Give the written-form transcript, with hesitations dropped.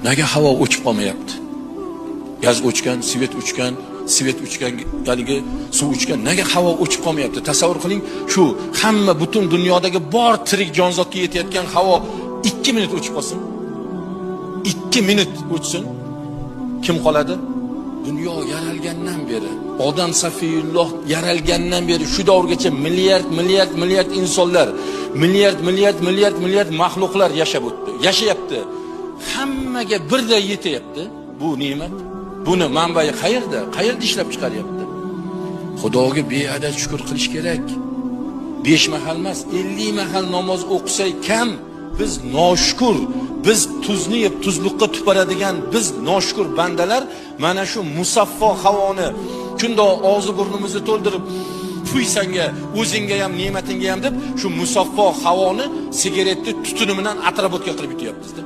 Nega havo o'chib qolmayapti? Gaz o'chgan, svet o'chgan, haligi suv o'chgan. Nega havo o'chib qolmayapti? Tasavvur qiling, shu hamma butun dunyodagi bor tirik jonzotga yetayotgan havo 2 minut o'chib qolsin. 2 minut o'chsin. Kim qoladi? Dunyo yaralgandan beri, odam safiyulloh yaralgandan beri shu davrgacha milliard insonlar, milliard mahluqlar yashab o'tdi, yashayapti. Hammaga birday yetyapti bu ne'mat. Buni manbai qayerda? Qayerda ishlab chiqaryapti? Xudoga beadad shukr qilish kerak. 5 mahal emas, 50 mahal namoz o'qisak kam. Biz noshukur, biz tuzni yeb tuzluqqa tuparadigan biz noshukur bandalar mana shu musaffo havoni shundoq og'zi burnimizni to'ldirib fuysanga, o'zingga ham, ne'matingga ham deb shu musaffo havoni sigaretni tutuni bilan atrobotga qilib yutyapmiz-da.